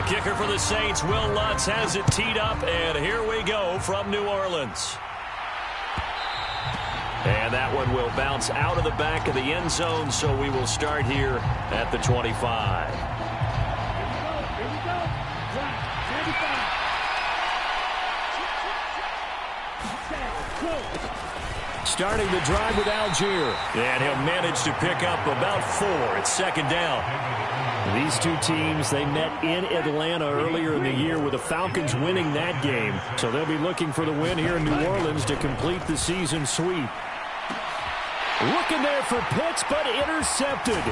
The kicker for the Saints, Will Lutz, has it teed up, and here we go from New Orleans. And that one will bounce out of the back of the end zone, so we will start here at the 25. Starting the drive with Algier. And he'll manage to pick up about 4. It's second down. These two teams, they met in Atlanta earlier in the year with the Falcons winning that game. So they'll be looking for the win here in New Orleans to complete the season sweep. Looking there for Pitts, but intercepted.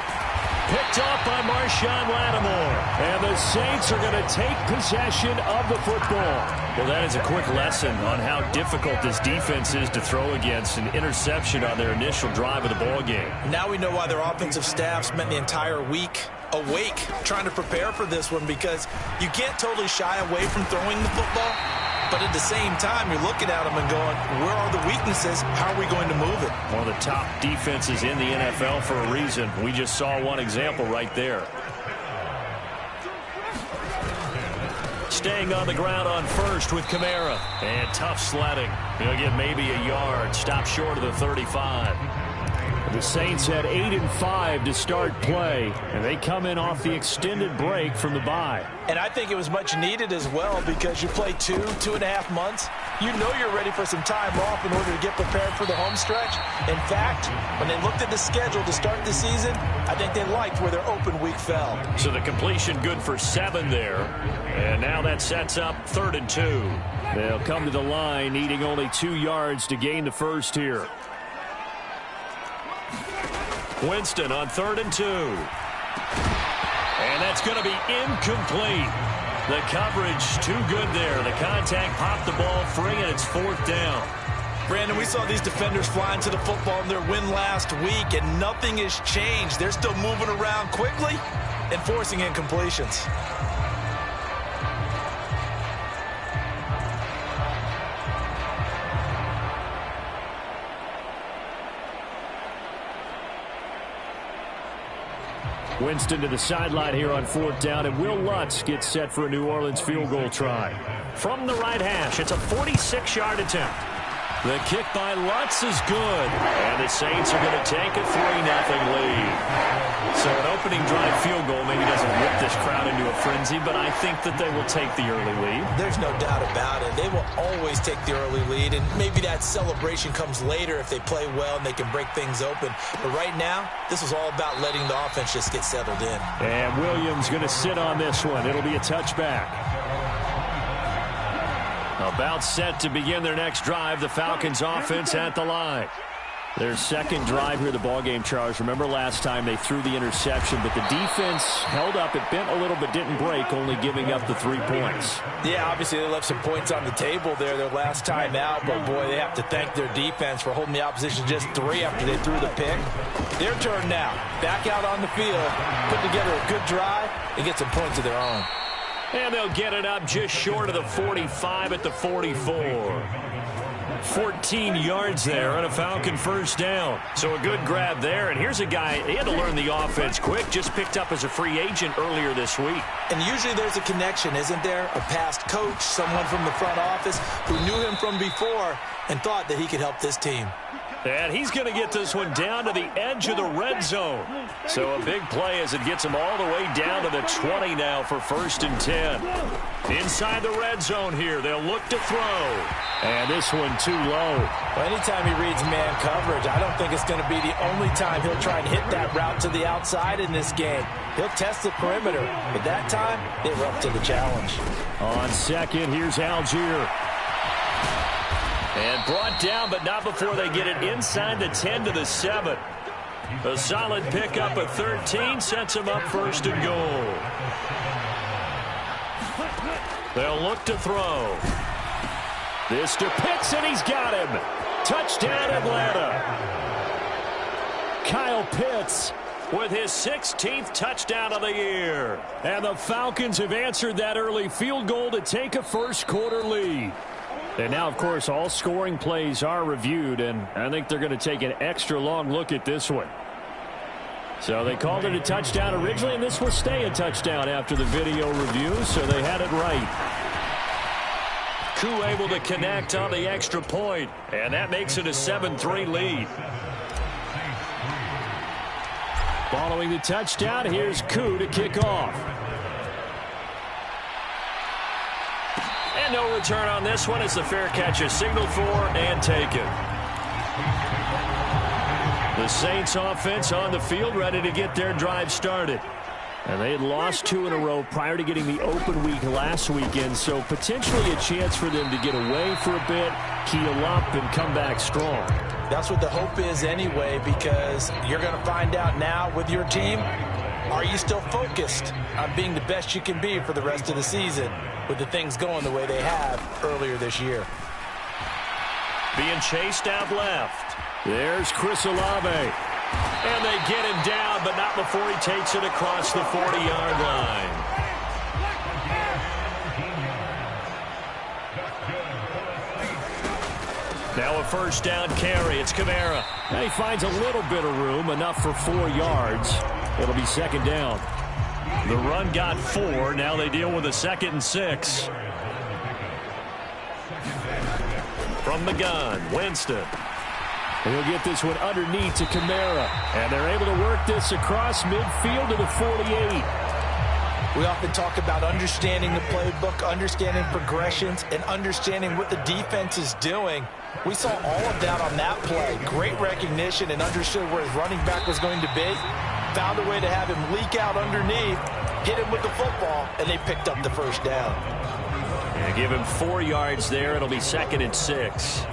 Picked off by Marshawn Lattimore. And the Saints are going to take possession of the football. Well, that is a quick lesson on how difficult this defense is to throw against. An interception on their initial drive of the ball game. Now we know why their offensive staff spent the entire week awake trying to prepare for this one, because you can't totally shy away from throwing the football. But at the same time, you're looking at them and going, where are the weaknesses? How are we going to move it? One of the top defenses in the NFL for a reason. We just saw one example right there. Staying on the ground on first with Kamara. And tough sledding. He'll get maybe a yard. Stop short of the 35. The Saints had 8-5 to start play, and they come in off the extended break from the bye. And I think it was much needed as well, because you play 2.5 months. You know you're ready for some time off in order to get prepared for the home stretch. In fact, when they looked at the schedule to start the season, I think they liked where their open week fell. So the completion good for 7 there. And now that sets up 3rd and 2. They'll come to the line needing only 2 yards to gain the first here. Winston on 3rd and 2. And that's going to be incomplete. The coverage too good there. The contact popped the ball free, and it's 4th down. Brandon, we saw these defenders flying to the football in their win last week, and nothing has changed. They're still moving around quickly and forcing incompletions. Winston to the sideline here on 4th down, and Will Lutz gets set for a New Orleans field goal try. From the right hash, it's a 46-yard attempt. The kick by Lutz is good, and the Saints are going to take a 3-0 lead. So an opening drive field goal maybe doesn't whip this crowd into a frenzy, but I think that they will take the early lead. There's no doubt about it. They will always take the early lead, and maybe that celebration comes later if they play well and they can break things open. But right now, this is all about letting the offense just get settled in. And Williams going to sit on this one. It'll be a touchback. About set to begin their next drive, the Falcons offense at the line. Their second drive here, the ballgame, Charles. Remember last time they threw the interception, but the defense held up. It bent a little but didn't break, only giving up the 3 points. Yeah, obviously they left some points on the table there their last time out, but boy, they have to thank their defense for holding the opposition just 3 after they threw the pick. Their turn now. Back out on the field, put together a good drive, and get some points of their own. And they'll get it up just short of the 45 at the 44. 14 yards there on a Falcon first down. So a good grab there. And here's a guy, he had to learn the offense quick, just picked up as a free agent earlier this week. And usually there's a connection, isn't there? A past coach, someone from the front office who knew him from before and thought that he could help this team. And he's going to get this one down to the edge of the red zone. So a big play as it gets him all the way down to the 20 now for 1st and 10. Inside the red zone here, they'll look to throw. And this one too low. Well, anytime he reads man coverage, I don't think it's going to be the only time he'll try and hit that route to the outside in this game. He'll test the perimeter, but that time, they were up to the challenge. On second, here's Algier. And brought down, but not before they get it inside the 10 to the 7. A solid pickup at 13 sets them up 1st and goal. They'll look to throw. This to Pitts, and he's got him. Touchdown, Atlanta. Kyle Pitts with his 16th touchdown of the year. And the Falcons have answered that early field goal to take a first-quarter lead. And now, of course, all scoring plays are reviewed, and I think they're going to take an extra long look at this one. So they called it a touchdown originally, and this will stay a touchdown after the video review, so they had it right. Koo able to connect on the extra point, and that makes it a 7-3 lead. Following the touchdown, here's Koo to kick off. And no return on this one as the fair catch is signaled for and taken. The Saints offense on the field ready to get their drive started. And they had lost 2 in a row prior to getting the open week last weekend, so potentially a chance for them to get away for a bit, keel up, and come back strong. That's what the hope is anyway, because you're going to find out now with your team, are you still focused on being the best you can be for the rest of the season with the things going the way they have earlier this year? Being chased out left. There's Chris Olave. And they get him down, but not before he takes it across the 40-yard line. Now a first down carry. It's Kamara. And he finds a little bit of room, enough for 4 yards. It'll be second down. The run got 4. Now they deal with a 2nd and 6. From the gun, Winston. He'll get this one underneath to Kamara. And they're able to work this across midfield to the 48. We often talk about understanding the playbook, understanding progressions, and understanding what the defense is doing. We saw all of that on that play. Great recognition and understood where his running back was going to be. Found a way to have him leak out underneath, hit him with the football, and they picked up the first down. And give him 4 yards there. It'll be 2nd and 6.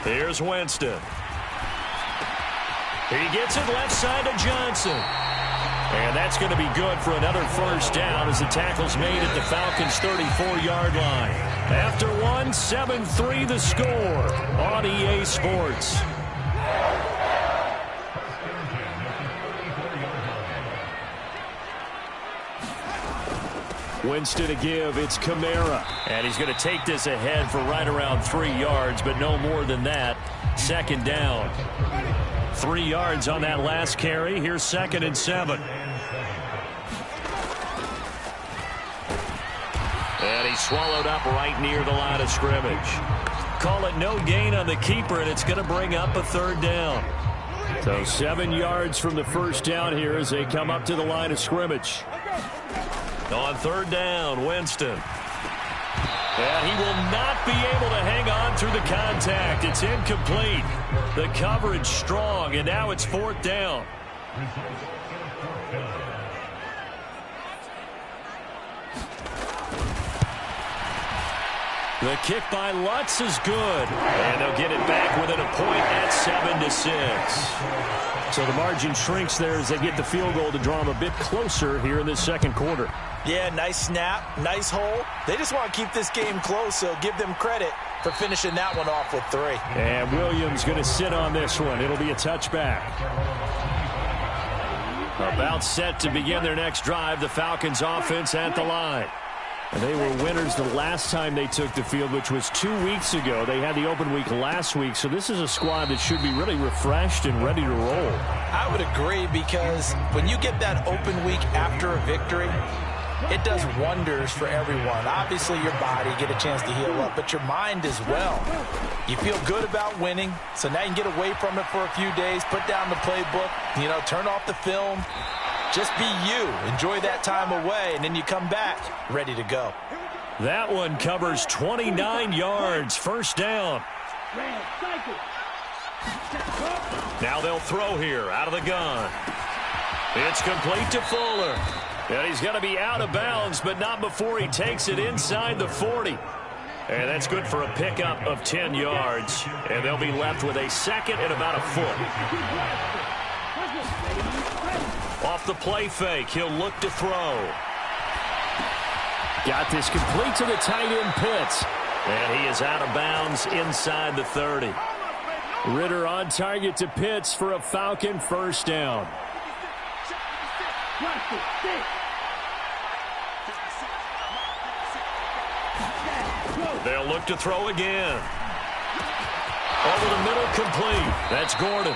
Here's Winston. He gets it left side to Johnson. And that's going to be good for another first down as the tackle's made at the Falcons' 34-yard line. After one, 7-3 the score on EA Sports. Winston to give. It's Kamara. And he's going to take this ahead for right around 3 yards, but no more than that. Second down. 3 yards on that last carry. Here's 2nd and 7. And he's swallowed up right near the line of scrimmage. Call it no gain on the keeper, and it's going to bring up a 3rd down. So 7 yards from the first down here as they come up to the line of scrimmage. On 3rd down, Winston. And he will not be able to hang on through the contact. It's incomplete. The coverage strong, and now it's 4th down. The kick by Lutz is good. And they'll get it back within a point at 7-6. So the margin shrinks there as they get the field goal to draw them a bit closer here in this second quarter. Yeah, nice snap, nice hole. They just want to keep this game close, so give them credit for finishing that one off with 3. And Williams going to sit on this one. It'll be a touchback. About set to begin their next drive, the Falcons offense at the line. And they were winners the last time they took the field, which was 2 weeks ago. They had the open week last week, so this is a squad that should be really refreshed and ready to roll. I would agree, because when you get that open week after a victory, it does wonders for everyone. Obviously, your body, get a chance to heal up, but your mind as well. You feel good about winning, so now you can get away from it for a few days, put down the playbook, turn off the film. Just be you. Enjoy that time away, and then you come back ready to go. That one covers 29 yards. First down. Now they'll throw here out of the gun. It's complete to Fuller. And he's going to be out of bounds, but not before he takes it inside the 40. And that's good for a pickup of 10 yards. And they'll be left with a 2nd and about a foot. Off the play fake, he'll look to throw. Got this complete to the tight end Pitts. And he is out of bounds inside the 30. Ritter on target to Pitts for a Falcon first down. They'll look to throw again. Over the middle, complete. That's Gordon.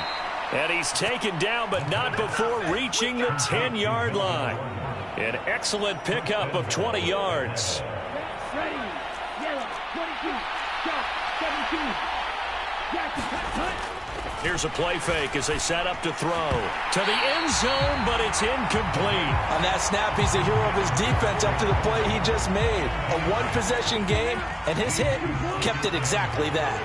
And he's taken down, but not before reaching the 10-yard line. An excellent pickup of 20 yards. Here's a play fake as they set up to throw. To the end zone, but it's incomplete. On that snap, he's the hero of his defense up to the play he just made. A one-possession game, and his hit kept it exactly that.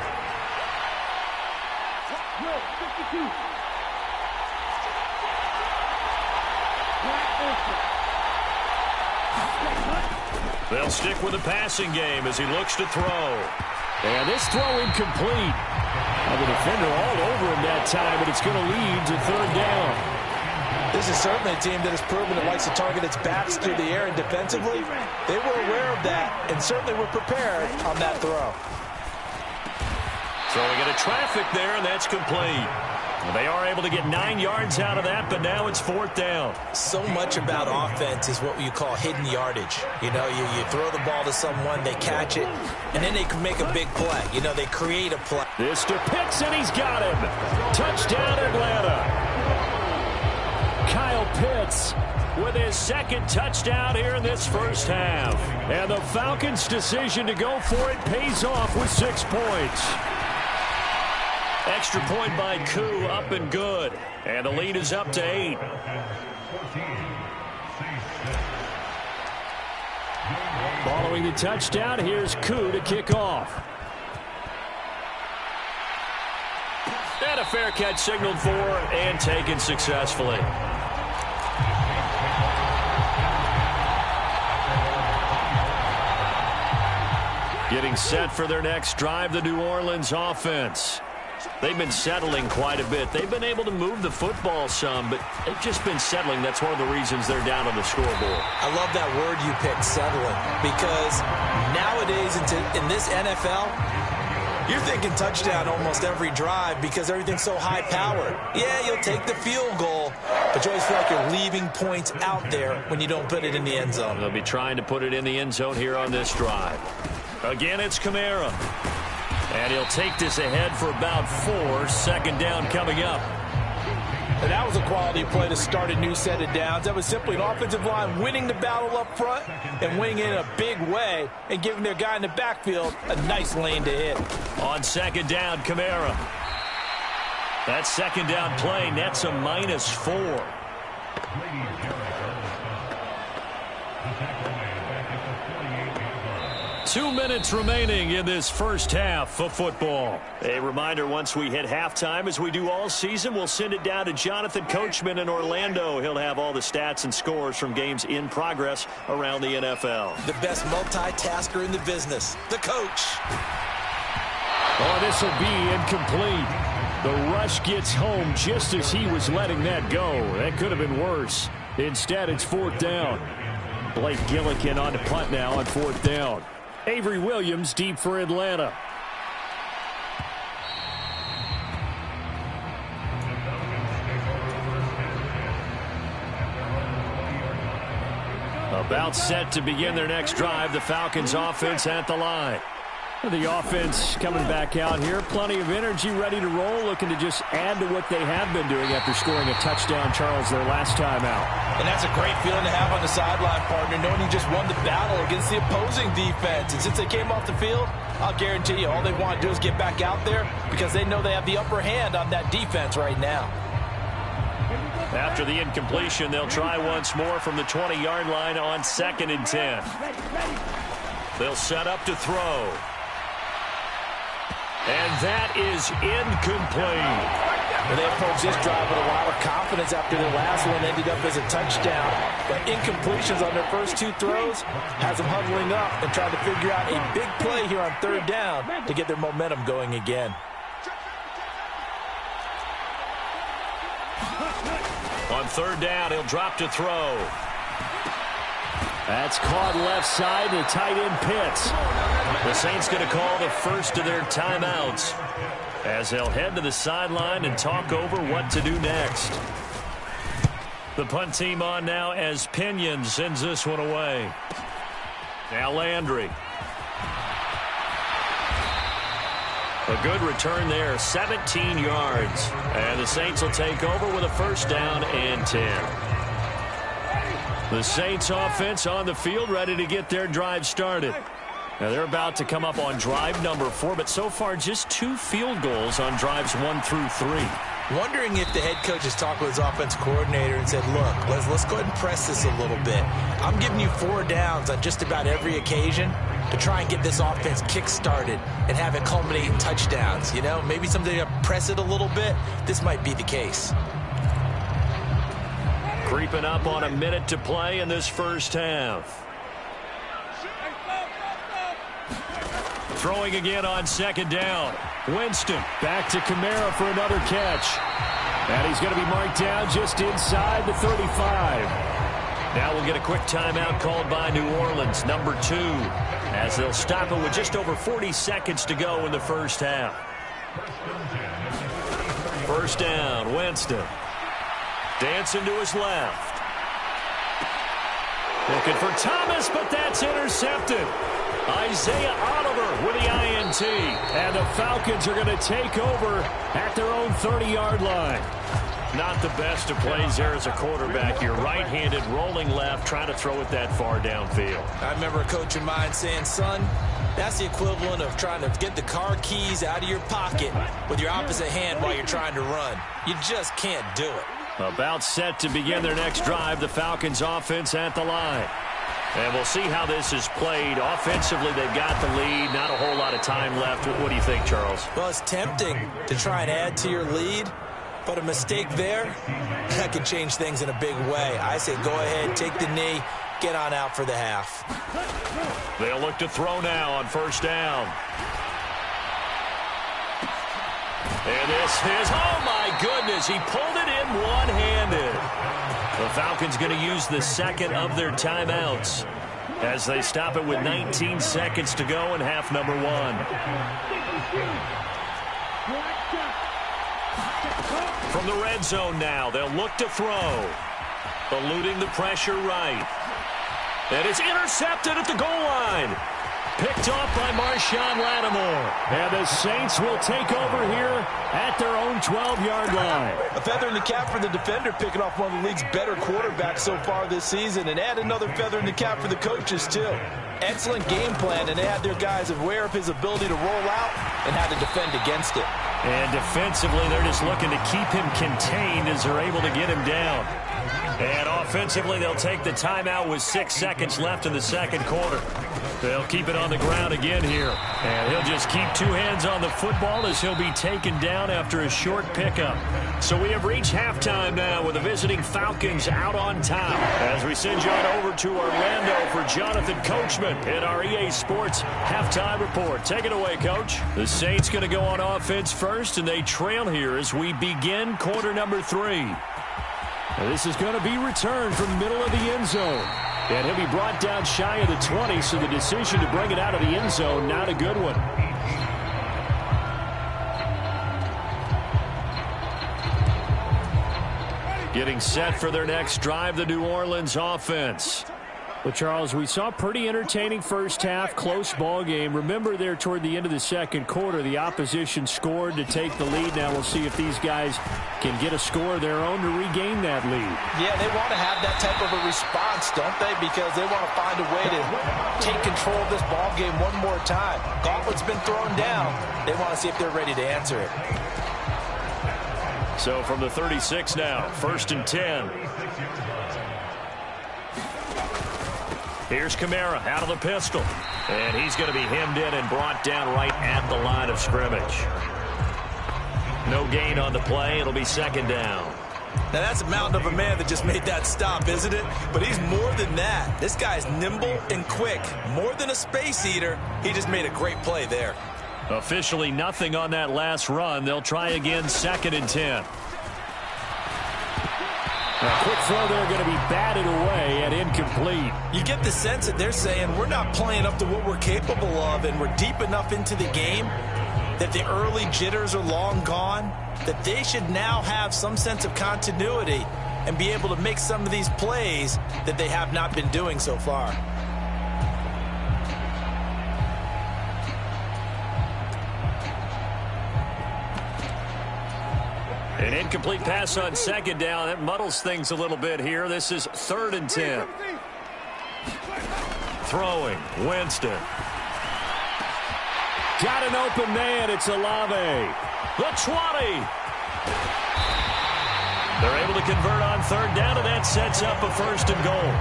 They'll stick with the passing game as he looks to throw. And this throw incomplete. The defender all over him that time, but it's going to lead to third down. This is certainly a team that has proven it likes to target its backs through the air, and defensively, they were aware of that and certainly were prepared on that throw. So we get a traffic there, and that's complete. They are able to get 9 yards out of that, but now it's fourth down. So much about offense is what you call hidden yardage. You know, you throw the ball to someone, they catch it, and then they can make a big play. You know, they create a play. This to Pitts, and he's got him. Touchdown, Atlanta. Kyle Pitts with his second touchdown here in this first half. And the Falcons' decision to go for it pays off with 6 points. Extra point by Koo, up and good. And the lead is up to 8. Following the touchdown, here's Koo to kick off. And a fair catch signaled for and taken successfully. Getting set for their next drive, the New Orleans offense. They've been settling quite a bit. They've been able to move the football some, but they've just been settling. That's one of the reasons they're down on the scoreboard. I love that word you picked, settling, because nowadays in this NFL, you're thinking touchdown almost every drive because everything's so high-powered. Yeah, you'll take the field goal, but you always feel like you're leaving points out there when you don't put it in the end zone. They'll be trying to put it in the end zone here on this drive. Again, it's Kamara. And he'll take this ahead for about 4. Second down coming up. And that was a quality play to start a new set of downs. That was simply an offensive line winning the battle up front and winning it in a big way and giving their guy in the backfield a nice lane to hit. On second down, Kamara. That second down play nets a -4. 2 minutes remaining in this first half of football. A reminder, once we hit halftime, as we do all season, we'll send it down to Jonathan Coachman in Orlando. He'll have all the stats and scores from games in progress around the NFL. The best multitasker in the business, the coach. Oh, this will be incomplete. The rush gets home just as he was letting that go. That could have been worse. Instead, it's fourth down. Blake Gillikin on the punt now on fourth down. Avery Williams deep for Atlanta. About set to begin their next drive, the Falcons offense at the line. The offense coming back out here. Plenty of energy, ready to roll, looking to just add to what they have been doing after scoring a touchdown, Charles, their last time out. And that's a great feeling to have on the sideline, partner, knowing you just won the battle against the opposing defense. And since they came off the field, I'll guarantee you all they want to do is get back out there because they know they have the upper hand on that defense right now. After the incompletion, they'll try once more from the 20-yard line on 2nd and 10. They'll set up to throw. And that is incomplete. Well, they approached this drive with a lot of confidence after their last one ended up as a touchdown. But incompletions on their first 2 throws has them huddling up and trying to figure out a big play here on third down to get their momentum going again. On third down, he'll drop to throw. That's caught left side to tight end Pitts. The Saints going to call the first of their timeouts as they'll head to the sideline and talk over what to do next. The punt team on now as Pinion sends this one away. Now Landry. A good return there, 17 yards. And the Saints will take over with a first down and 10. The Saints offense on the field, ready to get their drive started. Now they're about to come up on drive number 4, but so far just 2 field goals on drives 1 through 3. Wondering if the head coach has talked with his offense coordinator and said, look, let's go ahead and press this a little bit. I'm giving you 4 downs on just about every occasion to try and get this offense kick-started and have it culminate in touchdowns. You know, maybe someday to press it a little bit. This might be the case. Creeping up on a minute to play in this first half. Throwing again on second down. Winston back to Kamara for another catch. And he's going to be marked down just inside the 35. Now we'll get a quick timeout called by New Orleans, number 2, as they'll stop it with just over 40 seconds to go in the first half. First down, Winston. Dancing to his left. Looking for Thomas, but that's intercepted. Isaiah Oliver with the INT. And the Falcons are going to take over at their own 30-yard line. Not the best of plays there as a quarterback. You're right-handed, rolling left, trying to throw it that far downfield. I remember a coach of mine saying, son, that's the equivalent of trying to get the car keys out of your pocket with your opposite hand while you're trying to run. You just can't do it. About set to begin their next drive, the Falcons offense at the line. And we'll see how this is played. Offensively, they've got the lead. Not a whole lot of time left. What do you think, Charles? Well, it's tempting to try and add to your lead, but a mistake there, that could change things in a big way. I say go ahead, take the knee, get on out for the half. They'll look to throw now on first down. And this is, oh my goodness, he pulled it in one-handed. The Falcons going to use the second of their timeouts as they stop it with 19 seconds to go in half number 1. From the red zone now, they'll look to throw. Eluding the pressure right. And it's intercepted at the goal line. Picked off by Marshawn Lattimore. And the Saints will take over here at their own 12-yard line. A feather in the cap for the defender, picking off one of the league's better quarterbacks so far this season. And add another feather in the cap for the coaches, too. Excellent game plan, and they had their guys aware of his ability to roll out and how to defend against it. And defensively, they're just looking to keep him contained as they're able to get him down. And offensively, they'll take the timeout with 6 seconds left in the second quarter. They'll keep it on the ground again here. And he'll just keep 2 hands on the football as he'll be taken down after a short pickup. So we have reached halftime now with the visiting Falcons out on top. As we send you on over to Orlando for Jonathan Coachman in our EA Sports Halftime Report. Take it away, Coach. The Saints going to go on offense first, and they trail here as we begin quarter number 3. This is going to be returned from the middle of the end zone. And he'll be brought down shy of the 20, so the decision to bring it out of the end zone, not a good one. Getting set for their next drive, the New Orleans offense. Well, Charles, we saw a pretty entertaining first half, close ball game. Remember there toward the end of the second quarter, the opposition scored to take the lead. Now we'll see if these guys can get a score of their own to regain that lead. Yeah, they want to have that type of a response, don't they? Because they want to find a way to take control of this ball game one more time. Gauntlet's been thrown down. They want to see if they're ready to answer it. So from the 36 now, 1st and 10. Here's Kamara out of the pistol. And he's going to be hemmed in and brought down right at the line of scrimmage. No gain on the play. It'll be second down. Now that's a mountain of a man that just made that stop, isn't it? But he's more than that. This guy's nimble and quick. More than a space eater. He just made a great play there. Officially nothing on that last run. They'll try again, 2nd and 10. A quick throw there going to be batted away and incomplete. You get the sense that they're saying we're not playing up to what we're capable of, and we're deep enough into the game that the early jitters are long gone, that they should now have some sense of continuity and be able to make some of these plays that they have not been doing so far. An incomplete pass on second down. That muddles things a little bit here. This is 3rd and 10. Throwing, Winston. Got an open man. It's Olave. The 20. They're able to convert on 3rd down, and that sets up a 1st and goal.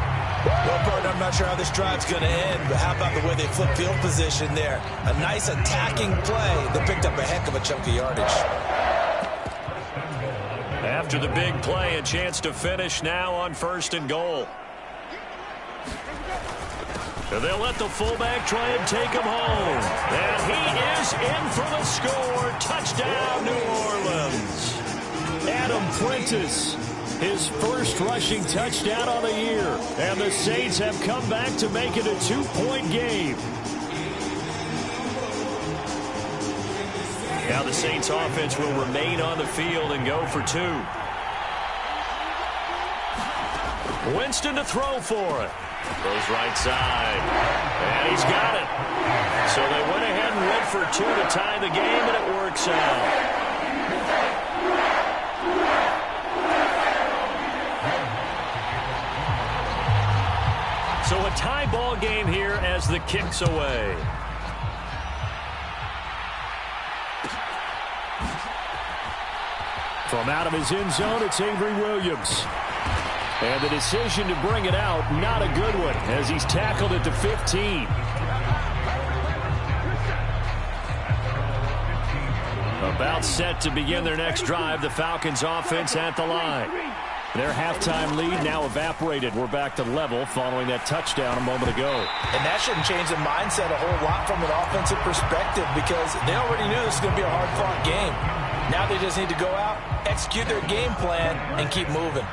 Well, partner, I'm not sure how this drive's going to end, but how about the way they flip field position there? A nice attacking play that picked up a heck of a chunk of yardage. After the big play, a chance to finish now on 1st and goal. And they'll let the fullback try and take him home. And he is in for the score. Touchdown, New Orleans. Adam Prentice, his first rushing touchdown on the year. And the Saints have come back to make it a 2-point game. Now the Saints offense will remain on the field and go for 2. Winston to throw for it. Goes right side. And he's got it. So they went ahead and went for 2 to tie the game, and it works out. So a tie ball game here as the kick's away. From out of his end zone, it's Avery Williams. And the decision to bring it out, not a good one, as he's tackled at the 15. About set to begin their next drive, the Falcons offense at the line. Their halftime lead now evaporated. We're back to level following that touchdown a moment ago. And that shouldn't change the mindset a whole lot from an offensive perspective, because they already knew this was going to be a hard-fought game. Now they just need to go out, execute their game plan, and keep moving.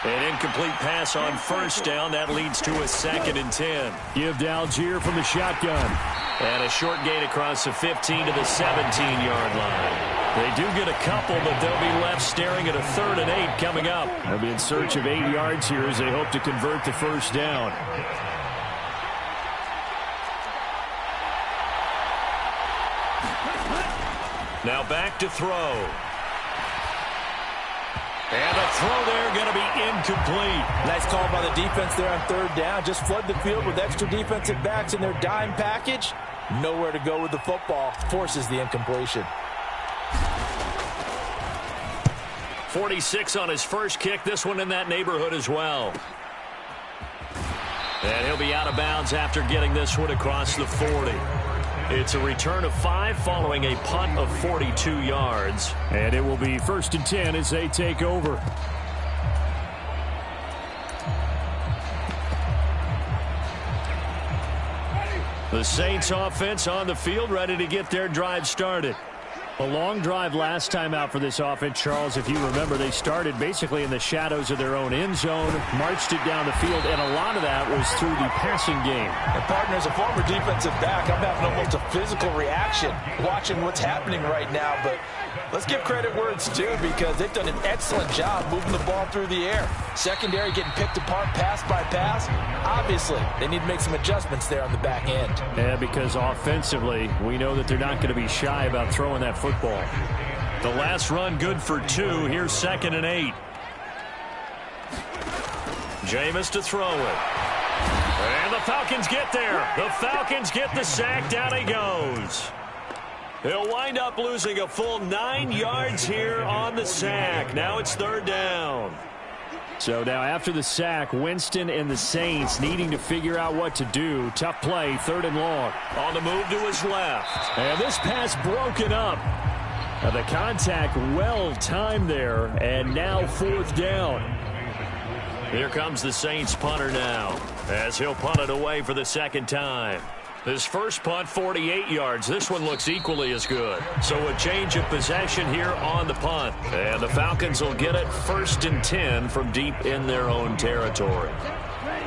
An incomplete pass on 1st down. That leads to a 2nd and 10. Give to Algier from the shotgun. And a short gain across the 15 to the 17-yard line. They do get a couple, but they'll be left staring at a 3rd and 8 coming up. They'll be in search of 8 yards here as they hope to convert the 1st down. Now back to throw. And the throw there going to be incomplete. Nice call by the defense there on 3rd down. Just flood the field with extra defensive backs in their dime package. Nowhere to go with the football. Forces the incompletion. 46 on his first kick. This one in that neighborhood as well. And he'll be out of bounds after getting this one across the 40. It's a return of 5 following a punt of 42 yards. And it will be 1st and 10 as they take over. The Saints offense on the field, ready to get their drive started. A long drive last time out for this offense, Charles. If you remember, they started basically in the shadows of their own end zone, marched it down the field, and a lot of that was through the passing game. And partner, as a former defensive back, I'm having almost a physical reaction watching what's happening right now. But let's give credit where it's due, because they've done an excellent job moving the ball through the air. Secondary getting picked apart pass by pass. Obviously, they need to make some adjustments there on the back end. Yeah, because offensively, we know that they're not going to be shy about throwing that football. The last run good for 2. Here's 2nd and 8. Jameis to throw it. And the Falcons get there. The Falcons get the sack. Down he goes. He'll wind up losing a full 9 yards here on the sack. Now it's 3rd down. So now after the sack, Winston and the Saints needing to figure out what to do. Tough play, 3rd and long. On the move to his left. And this pass broken up. Now the contact well timed there, and now 4th down. Here comes the Saints punter now, as he'll punt it away for the 2nd time. His first punt, 48 yards. This one looks equally as good. So a change of possession here on the punt. And the Falcons will get it 1st and 10 from deep in their own territory.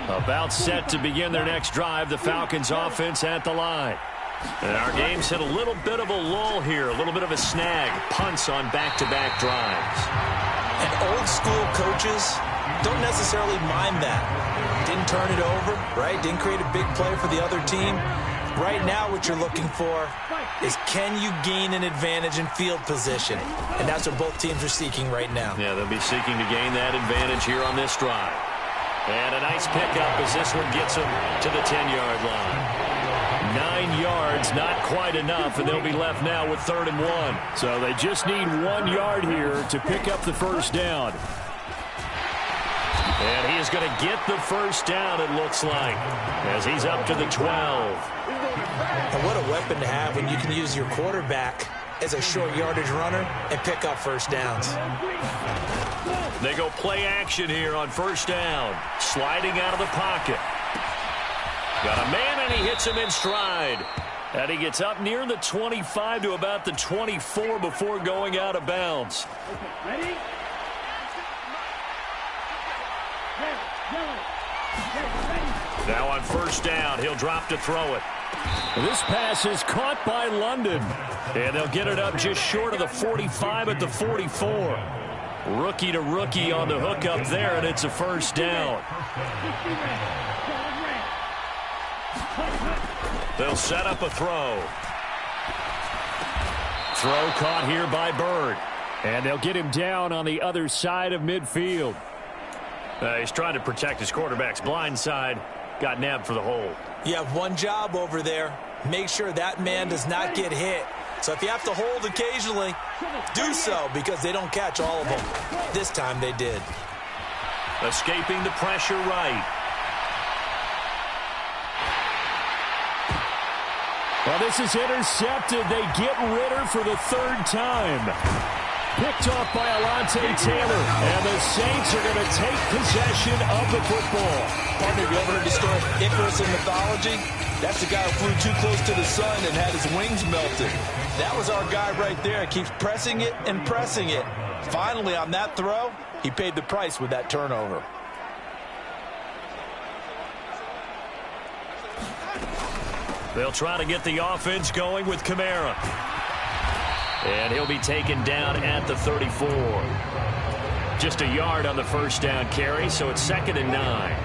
About set to begin their next drive, the Falcons offense at the line. And our game's hit a little bit of a lull here, a little bit of a snag. Punts on back-to-back drives. And old school coaches don't necessarily mind that. Didn't turn it over, right? Didn't create a big play for the other team. Right now what you're looking for is, can you gain an advantage in field position? And that's what both teams are seeking right now. Yeah, they'll be seeking to gain that advantage here on this drive. And a nice pickup as this one gets them to the 10-yard line. 9 yards, not quite enough, and they'll be left now with 3rd and 1. So they just need 1 yard here to pick up the first down. And he is going to get the first down, it looks like, as he's up to the 12. And what a weapon to have when you can use your quarterback as a short yardage runner and pick up first downs. They go play action here on first down. Sliding out of the pocket. Got a man, and he hits him in stride. And he gets up near the 25 to about the 24 before going out of bounds. Ready? Now on first down, he'll drop to throw it. This pass is caught by London. And they'll get it up just short of the 45 at the 44. Rookie to rookie on the hook up there, and it's a first down. They'll set up a throw. Throw caught here by Bird. And they'll get him down on the other side of midfield. He's trying to protect his quarterback's blind side. Got nabbed for the hold. You have one job over there. Make sure that man does not get hit. So if you have to hold occasionally, do so, because they don't catch all of them. This time they did. Escaping the pressure right. Well, this is intercepted. They get Ritter for the 3rd time. Picked off by Alontae Taylor. And the Saints are going to take possession of the football. Partner, you ever heard the story of Icarus in mythology? That's the guy who flew too close to the sun and had his wings melted. That was our guy right there. Keeps pressing it and pressing it. Finally, on that throw, he paid the price with that turnover. They'll try to get the offense going with Kamara. And he'll be taken down at the 34. Just a yard on the first down carry, so it's 2nd and 9.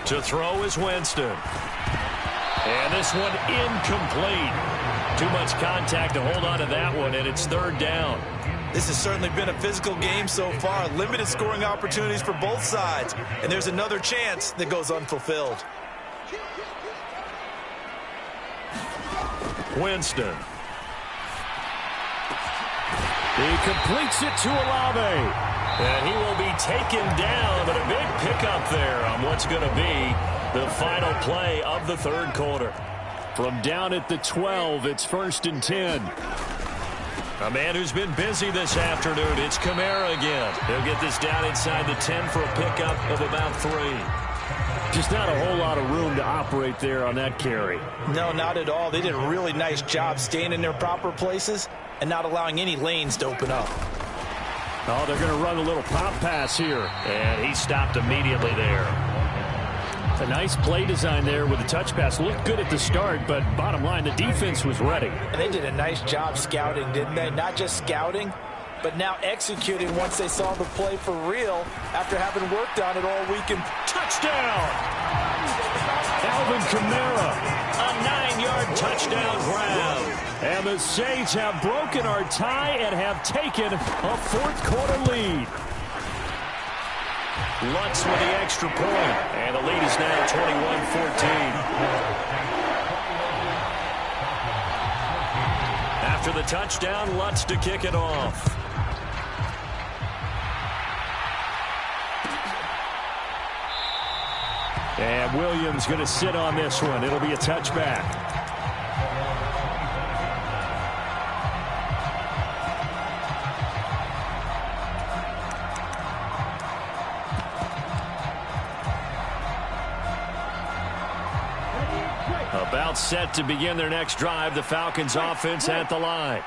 To throw is Winston. And this one incomplete. Too much contact to hold on to that one, and it's 3rd down. This has certainly been a physical game so far. Limited scoring opportunities for both sides. And there's another chance that goes unfulfilled. Winston. He completes it to Olave. And he will be taken down, but a big pickup there on what's going to be the final play of the 3rd quarter. From down at the 12, it's 1st and 10. A man who's been busy this afternoon. It's Kamara again. He'll get this down inside the 10 for a pickup of about 3. Just not a whole lot of room to operate there on that carry. No, not at all. They did a really nice job staying in their proper places and not allowing any lanes to open up. Oh, they're going to run a little pop pass here. And he stopped immediately there. A nice play design there with the touch pass. Looked good at the start, but bottom line, the defense was ready. And they did a nice job scouting, didn't they? Not just scouting, but now executing once they saw the play for real after having worked on it all weekend. Touchdown! Alvin Kamara. A 9-yard touchdown grab. And the Saints have broken our tie and have taken a 4th quarter lead. Lutz with the extra point, and the lead is now 21-14. After the touchdown, Lutz to kick it off. And Williams going to sit on this one. It'll be a touchback. About set to begin their next drive, the Falcons offense at the line.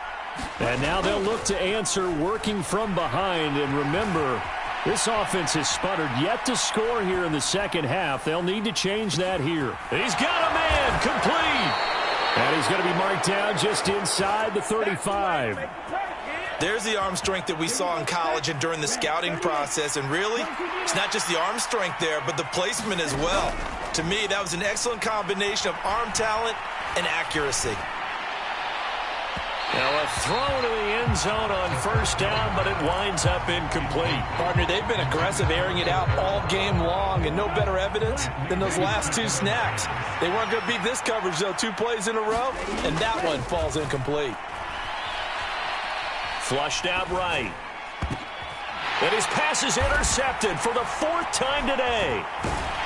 And now they'll look to answer working from behind. And remember, this offense has sputtered yet to score here in the second half. They'll need to change that here. He's got a man complete. And he's going to be marked down just inside the 35. There's the arm strength that we saw in college and during the scouting process. And really, it's not just the arm strength there, but the placement as well. To me, that was an excellent combination of arm talent and accuracy. Now a throw to the end zone on first down, but it winds up incomplete. Partner, they've been aggressive airing it out all game long, and no better evidence than those last two snaps. They weren't going to beat this coverage, though, 2 plays in a row, and that one falls incomplete. Flushed out right. And his pass is intercepted for the 4th time today.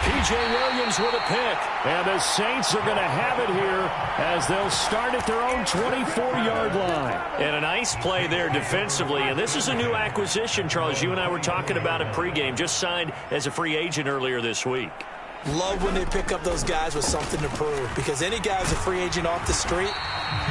P.J. Williams with a pick. And the Saints are going to have it here as they'll start at their own 24-yard line. And a nice play there defensively. And this is a new acquisition, Charles. You and I were talking about it pregame. Just signed as a free agent earlier this week. Love when they pick up those guys with something to prove, because any guy who's a free agent off the street,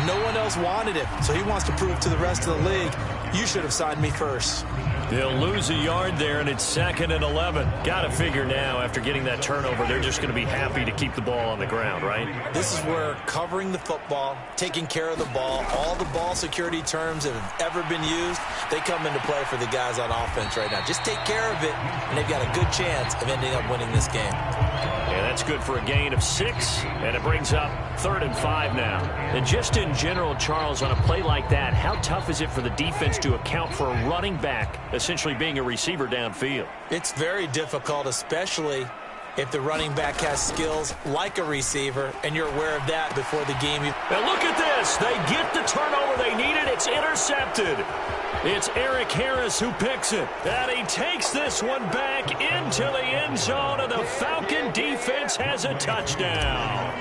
no one else wanted him. So he wants to prove to the rest of the league, you should have signed me first. They'll lose a yard there, and it's 2nd and 11. Got to figure now, after getting that turnover, they're just going to be happy to keep the ball on the ground, right? This is where covering the football, taking care of the ball, all the ball security terms that have ever been used, they come into play for the guys on offense right now. Just take care of it, and they've got a good chance of ending up winning this game. Yeah, that's good for a gain of 6, and it brings up 3rd and 5 now. And just in general, Charles, on a play like that, how tough is it for the defense to account for a running back essentially being a receiver downfield? It's very difficult, especially if the running back has skills like a receiver, and you're aware of that before the game. Now look at this. They get the turnover they needed. It's intercepted. It's Eric Harris who picks it. And he takes this one back into the end zone, and the Falcon defense has a touchdown.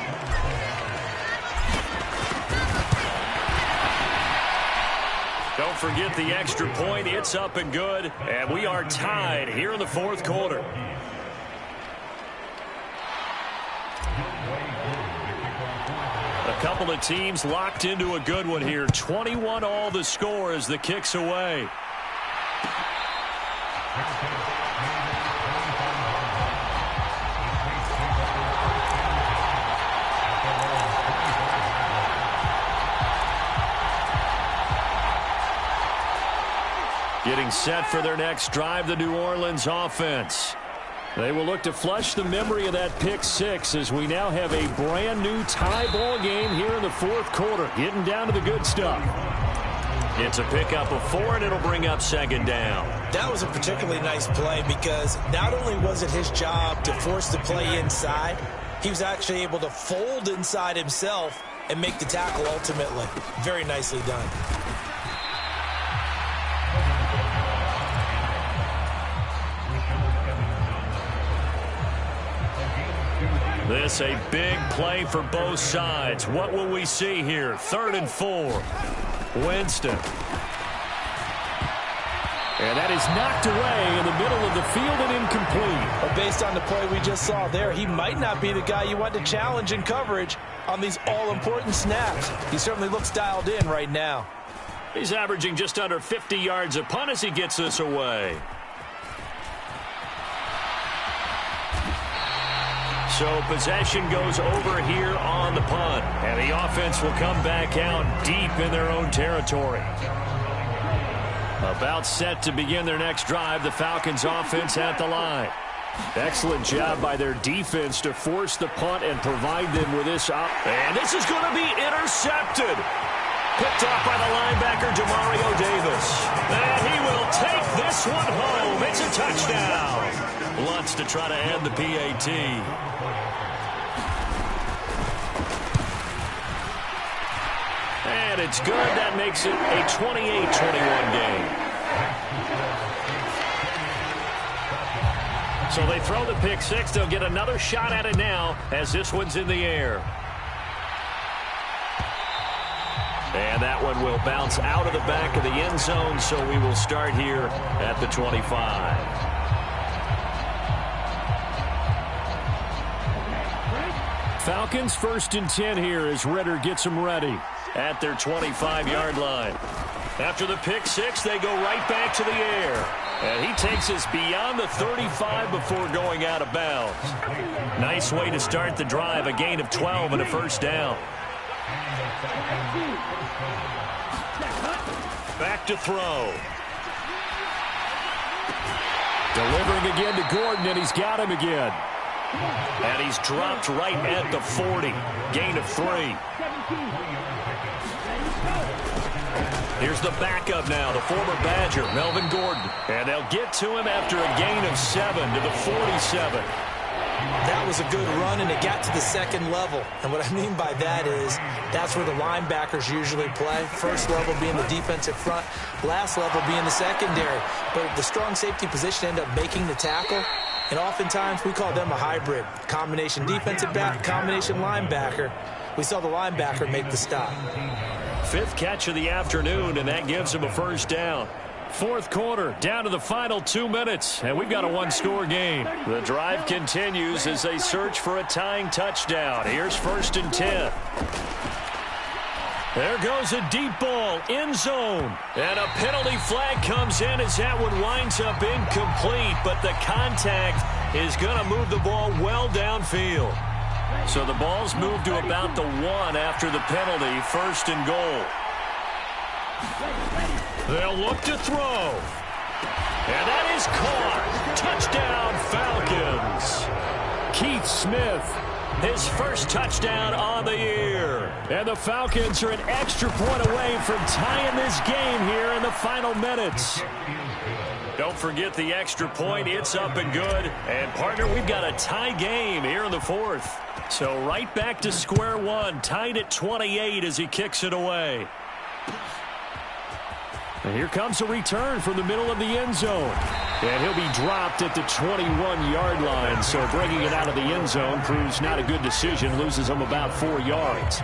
Don't forget the extra point. It's up and good. And we are tied here in the 4th quarter. A couple of teams locked into a good one here. 21 all the score as the kick's away. Getting set for their next drive, the New Orleans offense. They will look to flush the memory of that pick 6 as we now have a brand new tie ball game here in the 4th quarter. Getting down to the good stuff. It's a pickup of 4, and it'll bring up 2nd down. That was a particularly nice play because not only was it his job to force the play inside, he was actually able to fold inside himself and make the tackle ultimately. Very nicely done. This a big play for both sides. What will we see here? 3rd and 4. Winston. And that is knocked away in the middle of the field and incomplete. Well, based on the play we just saw there, he might not be the guy you want to challenge in coverage on these all-important snaps. He certainly looks dialed in right now. He's averaging just under 50 yards a punt as he gets this away. So possession goes over here on the punt. And the offense will come back out deep in their own territory. About set to begin their next drive, the Falcons offense at the line. Excellent job by their defense to force the punt and provide them with this up. And this is going to be intercepted. Picked off by the linebacker, Demario Davis. And he will take this one home. It's a touchdown. Wants to try to end the PAT. And it's good. That makes it a 28-21 game. So they throw the pick 6. They'll get another shot at it now as this one's in the air. And that one will bounce out of the back of the end zone, so we will start here at the 25. Falcons 1st and 10 here as Ritter gets them ready at their 25-yard line. After the pick 6, they go right back to the air. And he takes us beyond the 35 before going out of bounds. Nice way to start the drive, a gain of 12 and a 1st down. Back to throw. Delivering again to Gordon, and he's got him again. And he's dropped right at the 40. Gain of 3. Here's the backup now, the former Badger, Melvin Gordon. And they'll get to him after a gain of 7 to the 47. That was a good run, and it got to the second level. And what I mean by that is that's where the linebackers usually play. First level being the defensive front, last level being the secondary. But the strong safety position ended up making the tackle. And oftentimes we call them a hybrid. Combination defensive back, combination linebacker. We saw the linebacker make the stop. 5th catch of the afternoon, and that gives him a first down. 4th quarter, down to the final 2 minutes, and we've got a one-score game. The drive continues as they search for a tying touchdown. Here's 1st and 10. There goes a deep ball, end zone. And a penalty flag comes in as that one winds up incomplete, but the contact is going to move the ball well downfield. So the ball's moved to about the 1 after the penalty, 1st and goal. They'll look to throw. And that is caught. Touchdown, Falcons. Keith Smith, his first touchdown on the year. And the Falcons are an extra point away from tying this game here in the final minutes. Don't forget the extra point. It's up and good. And, partner, we've got a tie game here in the 4th. So right back to square one, tied at 28 as he kicks it away. And here comes a return from the middle of the end zone. And he'll be dropped at the 21-yard line. So bringing it out of the end zone proves not a good decision. Loses him about 4 yards.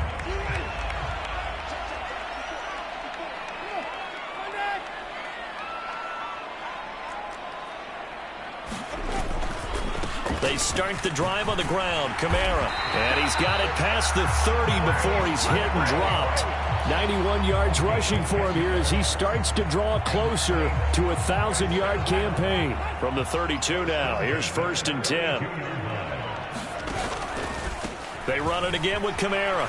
They start the drive on the ground. Kamara. And he's got it past the 30 before he's hit and dropped. 91 yards rushing for him here as he starts to draw closer to a 1,000-yard campaign. From the 32 now, here's 1st and 10. They run it again with Kamara.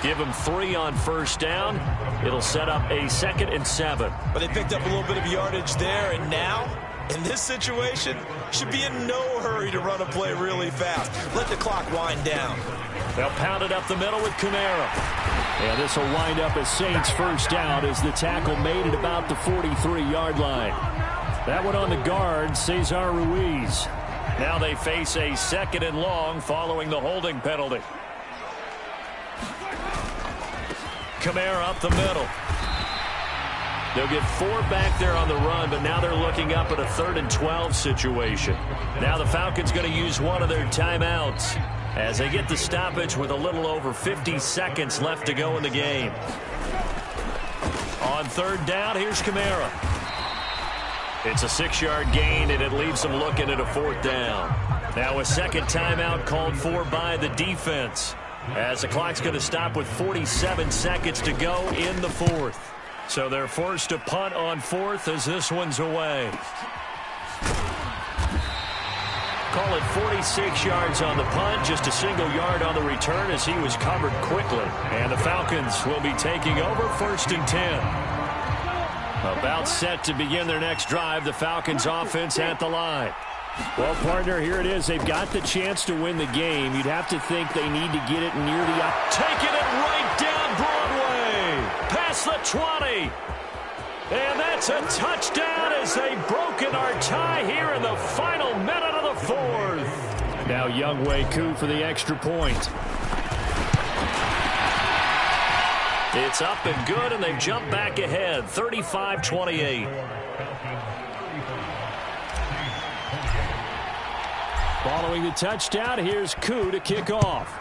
Give him 3 on 1st down. It'll set up a 2nd and 7. But they picked up a little bit of yardage there, and now, in this situation, should be in no hurry to run a play really fast. Let the clock wind down. They'll pound it up the middle with Kamara. And this will wind up as Saints' first down as the tackle made at about the 43-yard line. That one on the guard, Cesar Ruiz. Now they face a 2nd and long following the holding penalty. Kamara up the middle. They'll get 4 back there on the run, but now they're looking up at a 3rd and 12 situation. Now the Falcons going to use one of their timeouts as they get the stoppage with a little over 50 seconds left to go in the game. On 3rd down, here's Kamara. It's a 6-yard gain, and it leaves them looking at a 4th down. Now a 2nd timeout called for by the defense as the clock's going to stop with 47 seconds to go in the 4th. So they're forced to punt on 4th as this one's away. Call it 46 yards on the punt, just a single yard on the return as he was covered quickly. And the Falcons will be taking over 1st and 10. About set to begin their next drive, the Falcons offense at the line. Well, partner, here it is. They've got the chance to win the game. You'd have to think they need to get it near the... Taking it right down Broadway. Past the 20. And that's a touchdown as they've broken our tie here in the final minute of the 4th. Now Younghoe Koo for the extra point. It's up and good, and they've jumped back ahead, 35-28. Following the touchdown, here's Koo to kick off.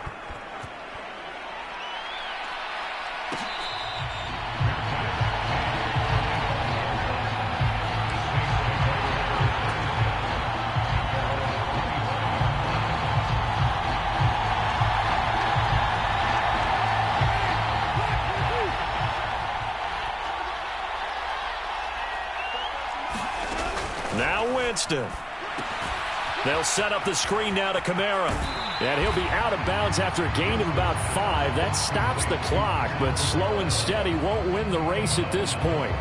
Now Winston. They'll set up the screen now to Kamara. And he'll be out of bounds after a gain of about 5. That stops the clock, but slow and steady won't win the race at this point.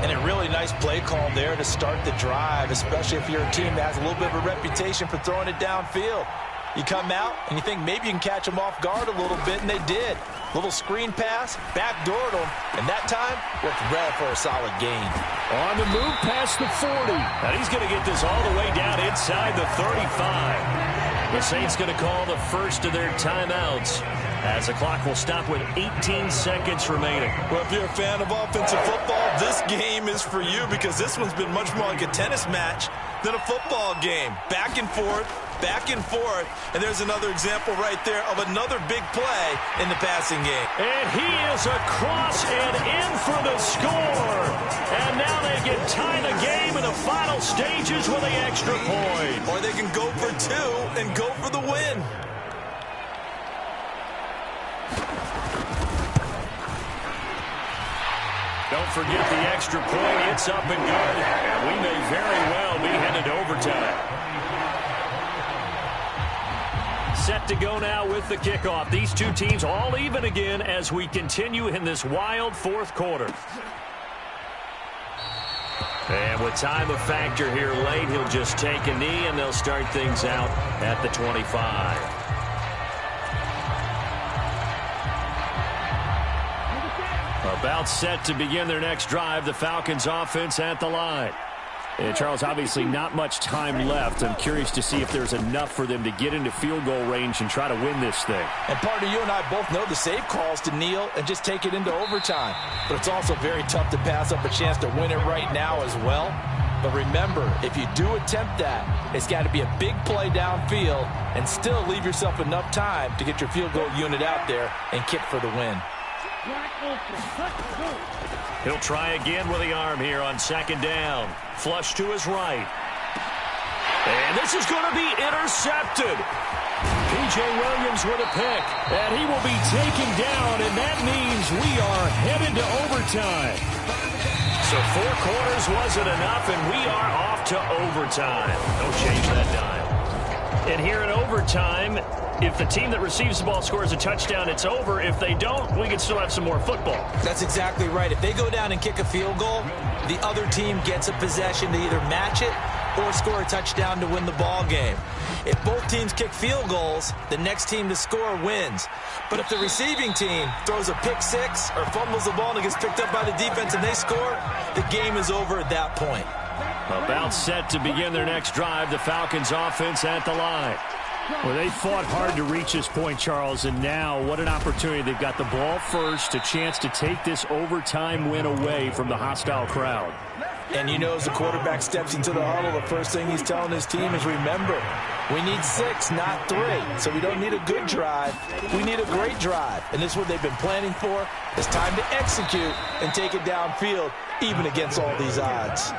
And a really nice play call there to start the drive, especially if you're a team that has a little bit of a reputation for throwing it downfield. You come out and you think maybe you can catch them off guard a little bit, and they did. Little screen pass, backdoored them, and that time looked red for a solid gain. On the move past the 40. And he's going to get this all the way down inside the 35. The Saints going to call the first of their timeouts as the clock will stop with 18 seconds remaining. Well, if you're a fan of offensive football, this game is for you because this one's been much more like a tennis match than a football game. Back and forth, and there's another example right there of another big play in the passing game. And he is across and in for the score. And now they can tie the game in the final stages with the extra point. Or they can go for 2 and go for the win. Don't forget the extra point. It's up and good. And we may very well be headed to overtime. Set to go now with the kickoff. These two teams all even again as we continue in this wild fourth quarter. And with time a factor here late, he'll just take a knee and they'll start things out at the 25. About set to begin their next drive, the Falcons offense at the line. And Charles, obviously not much time left. I'm curious to see if there's enough for them to get into field goal range and try to win this thing. And partner, you and I both know the save calls to kneel and just take it into overtime. But it's also very tough to pass up a chance to win it right now as well. But remember, if you do attempt that, it's got to be a big play downfield and still leave yourself enough time to get your field goal unit out there and kick for the win. He'll try again with the arm here on second down. Flush to his right. And this is going to be intercepted. P.J. Williams with a pick. And he will be taken down, and that means we are headed to overtime. So 4 quarters wasn't enough, and we are off to overtime. Don't change that dime. And here in overtime, if the team that receives the ball scores a touchdown, it's over. If they don't, we can still have some more football. That's exactly right. If they go down and kick a field goal, the other team gets a possession to either match it or score a touchdown to win the ball game. If both teams kick field goals, the next team to score wins. But if the receiving team throws a pick six or fumbles the ball and it gets picked up by the defense and they score, the game is over at that point. About set to begin their next drive, the Falcons offense at the line. Well, they fought hard to reach this point, Charles, and now what an opportunity. They've got the ball first, a chance to take this overtime win away from the hostile crowd. And you know, as the quarterback steps into the huddle, the first thing he's telling his team is, remember, we need 6, not 3. So we don't need a good drive. We need a great drive. And this is what they've been planning for. It's time to execute and take it downfield, even against all these odds.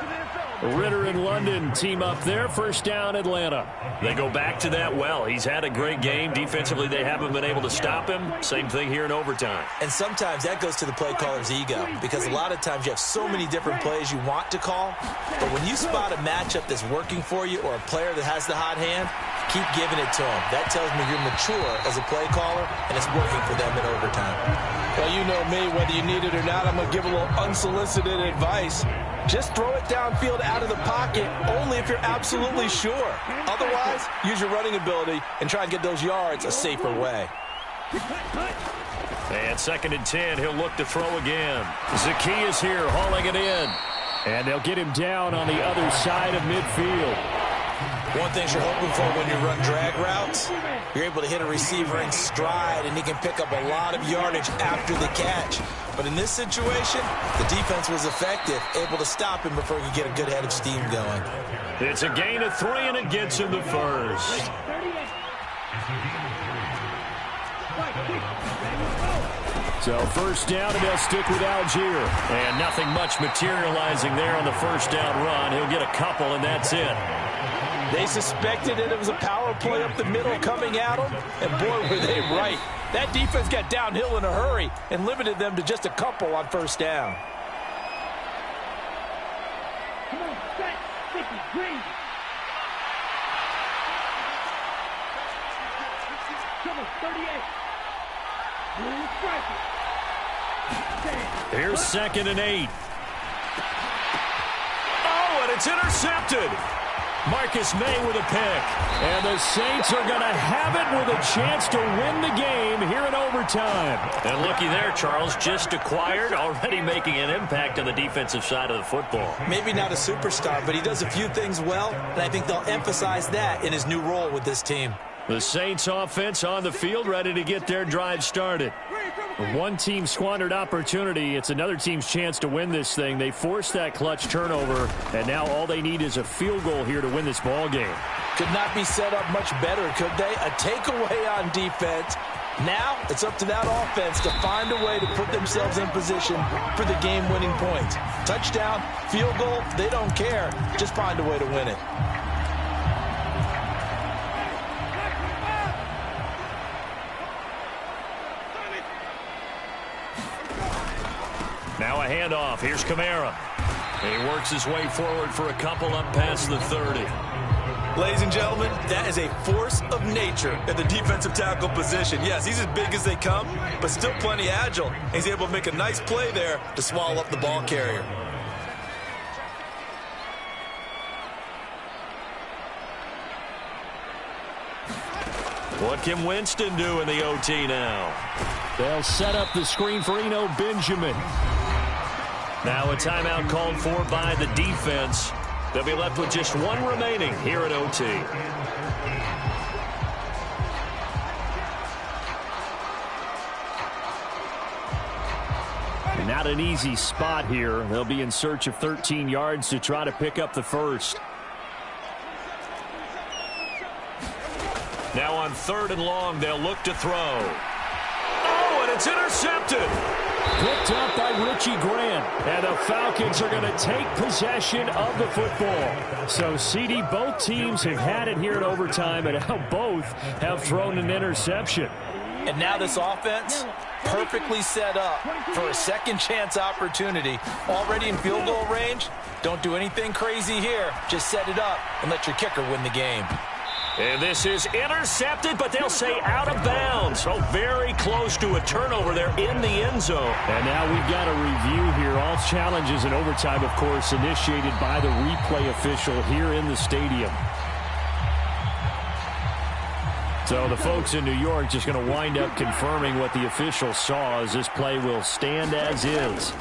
Ritter and London team up there. First down, Atlanta. They go back to that well. He's had a great game. Defensively, they haven't been able to stop him. Same thing here in overtime. And sometimes that goes to the play caller's ego, because a lot of times you have so many different plays you want to call, but when you spot a matchup that's working for you or a player that has the hot hand, keep giving it to him. That tells me you're mature as a play caller, and it's working for them in overtime. Well, you know me, whether you need it or not, I'm going to give a little unsolicited advice. Just throw it downfield out of the pocket only if you're absolutely sure. Otherwise, use your running ability and try and get those yards a safer way. And 2nd and 10, he'll look to throw again. Zacchaeus here hauling it in. And they'll get him down on the other side of midfield. One thing you're hoping for when you run drag routes, you're able to hit a receiver in stride, and he can pick up a lot of yardage after the catch. But in this situation, the defense was effective, able to stop him before he could get a good head of steam going. It's a gain of 3, and it gets him the first. So first down, and they'll stick with Algier. And nothing much materializing there on the first down run. He'll get a couple, and that's it. They suspected it was a power play up the middle coming at them, and boy, were they right. That defense got downhill in a hurry and limited them to just a couple on first down. Come on, set, sticky, green. Trouble, 38. Blue striker. Here's 2nd and 8. Oh, and it's intercepted. Marcus May with a pick. And the Saints are going to have it with a chance to win the game here in overtime. And looky there, Charles, just acquired, already making an impact on the defensive side of the football. Maybe not a superstar, but he does a few things well, and I think they'll emphasize that in his new role with this team. The Saints offense on the field, ready to get their drive started. One team squandered opportunity. It's another team's chance to win this thing. They forced that clutch turnover, and now all they need is a field goal here to win this ball game. Could not be set up much better, could they? A takeaway on defense. Now it's up to that offense to find a way to put themselves in position for the game-winning points. Touchdown, field goal, they don't care. Just find a way to win it. Now a handoff. Here's Kamara. He works his way forward for a couple up past the 30. Ladies and gentlemen, that is a force of nature at the defensive tackle position. Yes, he's as big as they come, but still plenty agile. He's able to make a nice play there to swallow up the ball carrier. What can Winston do in the OT now? They'll set up the screen for Eno Benjamin. Now a timeout called for by the defense. They'll be left with just one remaining here at OT. Not an easy spot here. They'll be in search of 13 yards to try to pick up the first. Now on 3rd and long, they'll look to throw. Oh, and it's intercepted. Picked up by Richie Grant. And the Falcons are going to take possession of the football. So, CD, both teams have had it here in overtime, and now both have thrown an interception. And now this offense, perfectly set up for a second chance opportunity. Already in field goal range. Don't do anything crazy here. Just set it up and let your kicker win the game. And this is intercepted, but they'll say out of bounds. So very close to a turnover there in the end zone. And now we've got a review here. All challenges in overtime, of course, initiated by the replay official here in the stadium. So the folks in New York just going to wind up confirming what the official saw, as this play will stand as is.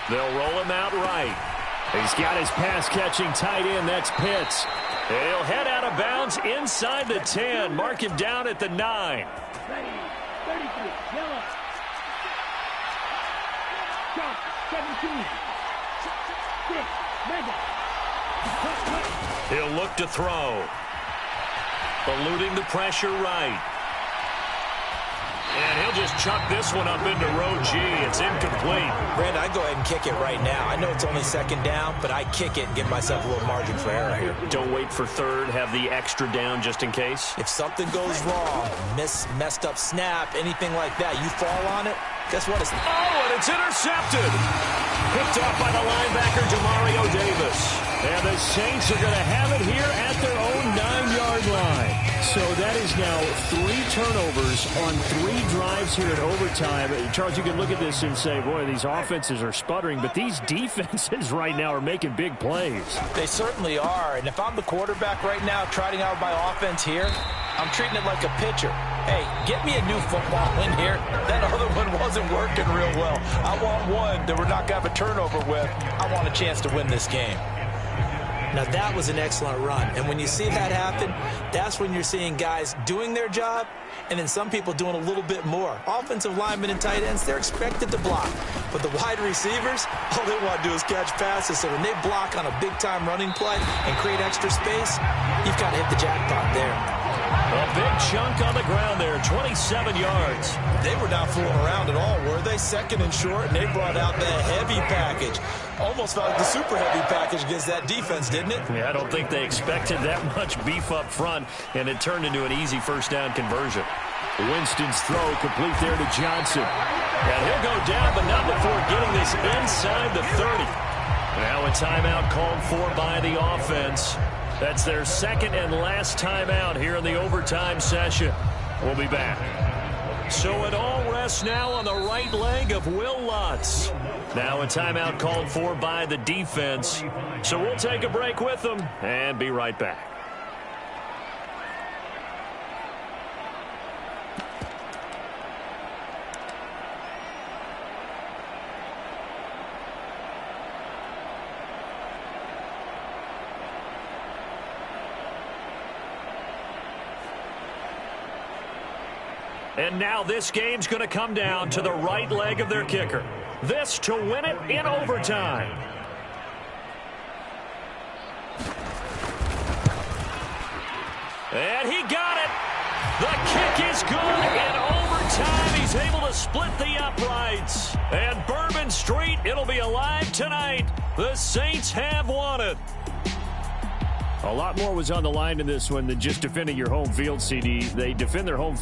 They'll roll him out right. He's got his pass-catching tight end. That's Pitts. He'll head out of bounds inside the 10. Mark him down at the 9. Ready, 33, yellow. Shot, 17. 6, mega. He'll look to throw. Eluding the pressure right. And he'll just chuck this one up into row G. It's incomplete. Brandon, I'd go ahead and kick it right now. I know it's only 2nd down, but I kick it and give myself a little margin for error here. Don't wait for 3rd. Have the extra down just in case. If something goes wrong, messed up snap, anything like that, you fall on it, guess what? Oh, and it's intercepted. Picked off by the linebacker, Demario Davis. And the Saints are going to have it here at their own 9-yard line. So that is now 3 turnovers on 3 drives here in overtime. Charles, you can look at this and say, boy, these offenses are sputtering, but these defenses right now are making big plays. They certainly are. And if I'm the quarterback right now trotting out my offense here, I'm treating it like a pitcher. Hey, get me a new football in here. That other one wasn't working real well. I want one that we're not going to have a turnover with. I want a chance to win this game. Now, that was an excellent run. And when you see that happen, that's when you're seeing guys doing their job and then some people doing a little bit more. Offensive linemen and tight ends, they're expected to block. But the wide receivers, all they want to do is catch passes. So when they block on a big-time running play and create extra space, you've got to hit the jackpot there. A big chunk on the ground there, 27 yards. They were not fooling around at all, were they? 2nd and short, and they brought out the heavy package. Almost felt like the super heavy package against that defense, didn't it? Yeah, I don't think they expected that much beef up front, and it turned into an easy 1st down conversion. Winston's throw complete there to Johnson. And he'll go down, but not before getting this inside the 30. Now a timeout called for by the offense. That's their second and last timeout here in the overtime session. We'll be back. So it all rests now on the right leg of Will Lutz. Now a timeout called for by the defense. So we'll take a break with them and be right back. And now this game's going to come down to the right leg of their kicker. This to win it in overtime. And he got it. The kick is good. In overtime, he's able to split the uprights. And Bourbon Street, it'll be alive tonight. The Saints have won it. A lot more was on the line in this one than just defending your home field, CD. They defend their home field.